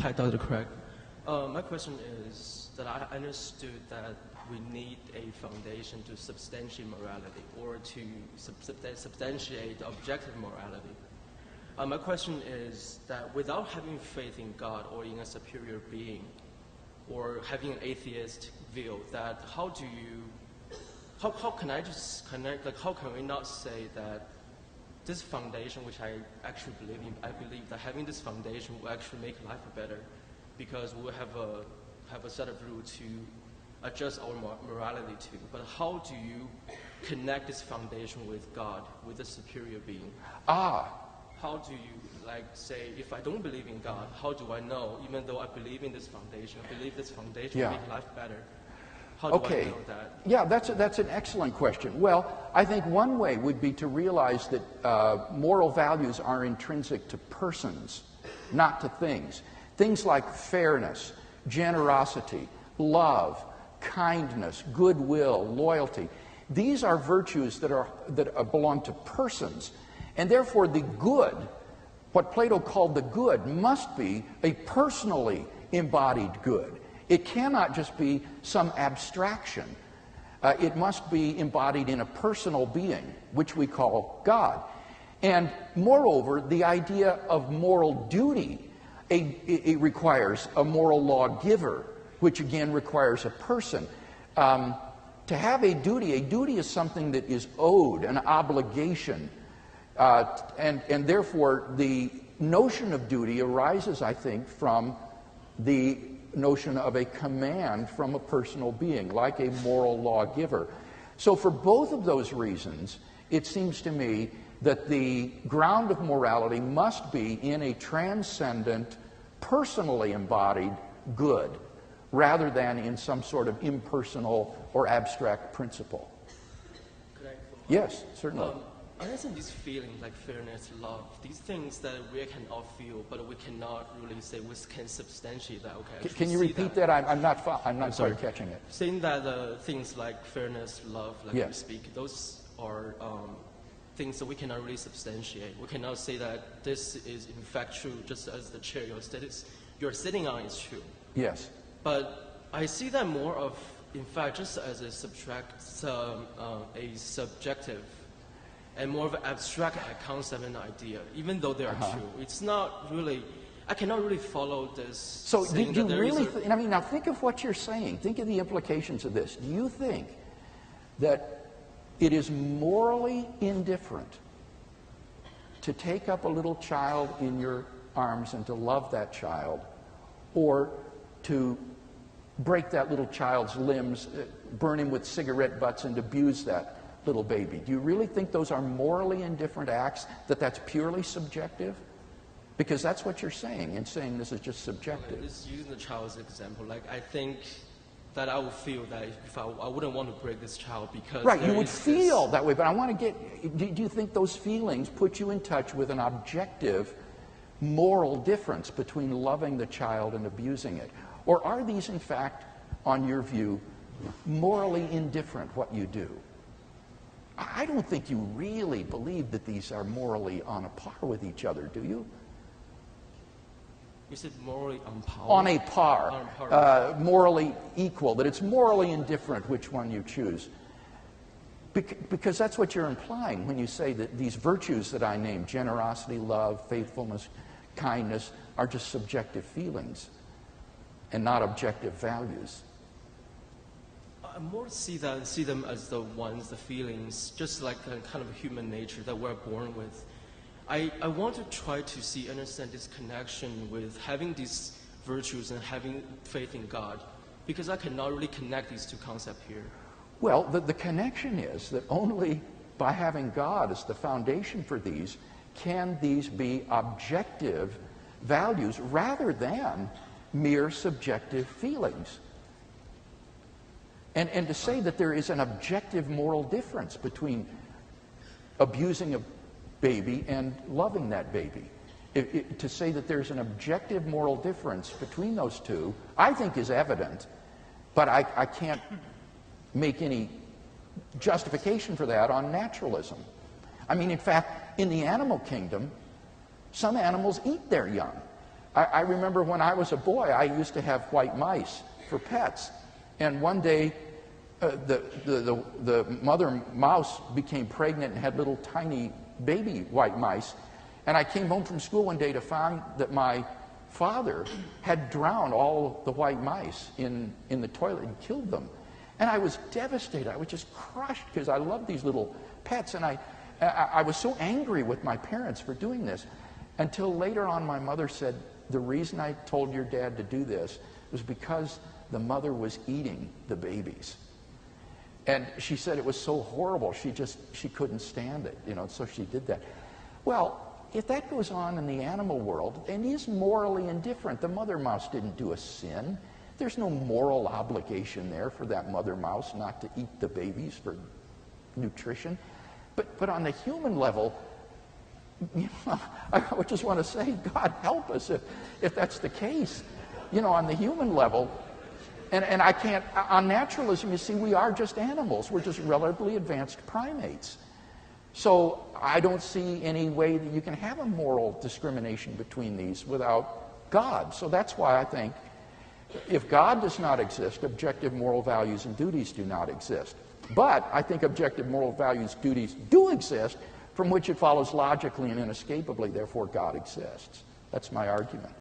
Hi, Dr. Craig. My question is that I understood that we need a foundation to substantiate morality or to substantiate objective morality. My question is that without having faith in God or in a superior being, or having an atheist view, that how can we not say that this foundation, which I actually believe in, I believe that having this foundation will actually make life better, because we'll have a set of rules to adjust our morality to. But how do you connect this foundation with God, with the superior being? How do you, say, if I don't believe in God, how do I know, even though I believe in this foundation, I believe this foundation will make life better? How do I know that? Yeah, that's an excellent question. Well, I think one way would be to realize that moral values are intrinsic to persons, not to things. Things like fairness, generosity, love, kindness, goodwill, loyalty. These are virtues that belong to persons. And therefore the good, what Plato called the good, must be a personally embodied good. It cannot just be some abstraction. It must be embodied in a personal being, which we call God. And moreover, the idea of moral duty, it requires a moral lawgiver, which again requires a person. To have a duty is something that is owed, an obligation. And therefore, the notion of duty arises, I think, from the notion of a command from a personal being, like a moral lawgiver. So for both of those reasons, it seems to me that the ground of morality must be in a transcendent, personally embodied good, rather than in some sort of impersonal or abstract principle. Could I Yes, certainly. I understand these feelings like fairness, love, these things that we can all feel, but we cannot really say we can substantiate that. Okay. Can you repeat that? I'm not quite catching it. Saying that things like fairness, love, like we speak, those are things that we cannot really substantiate. We cannot say that this is in fact true, just as the chair you're sitting on is true. Yes. But I see that more of, in fact, just as a subjective and more of an abstract concept and idea, even though they are true. It's not really, I cannot really follow this. So do you really, now think of what you're saying. Think of the implications of this. Do you think that it is morally indifferent to take up a little child in your arms and to love that child, or to break that little child's limbs, burn him with cigarette butts, and abuse that little baby? Do you really think those are morally indifferent acts, that's purely subjective? Because that's what you're saying, in saying this is just subjective. Just using the child as an example, I think that I would feel that if I wouldn't want to break this child because... Right, you would feel that way, but I want to do you think those feelings put you in touch with an objective moral difference between loving the child and abusing it? Or are these, in fact, on your view, morally indifferent, what you do? I don't think you really believe that these are morally on a par with each other, do you? You said morally on par? On a par. Morally equal, that it's morally indifferent which one you choose. Because that's what you're implying when you say that these virtues that I named, generosity, love, faithfulness, kindness, are just subjective feelings and not objective values. I more see them as the feelings, just like a kind of human nature that we're born with. I want to try to understand this connection with having these virtues and having faith in God, because I cannot really connect these two concepts here. Well, the connection is that only by having God as the foundation for these can these be objective values rather than mere subjective feelings. And to say that there is an objective moral difference between abusing a baby and loving that baby, to say that there's an objective moral difference between those two, I think is evident, but I can't make any justification for that on naturalism. I mean, in fact, in the animal kingdom, some animals eat their young. I remember when I was a boy, I used to have white mice for pets. And one day, the mother mouse became pregnant and had little tiny baby white mice. And I came home from school one day to find that my father had drowned all the white mice in the toilet and killed them. And I was devastated. I was just crushed because I loved these little pets. And I was so angry with my parents for doing this, until later on my mother said, the reason I told your dad to do this was because the mother was eating the babies. And she said it was so horrible, she couldn't stand it, so she did that. Well, if that goes on in the animal world, and is morally indifferent, the mother mouse didn't do a sin. There's no moral obligation there for that mother mouse not to eat the babies for nutrition. But on the human level, I would just want to say, God help us if that's the case. On the human level, and I can't, on naturalism, you see, we are just animals. We're just relatively advanced primates. So I don't see any way that you can have a moral discrimination between these without God. So that's why I think if God does not exist, objective moral values and duties do not exist. But I think objective moral values, duties do exist, from which it follows logically and inescapably, therefore God exists. That's my argument.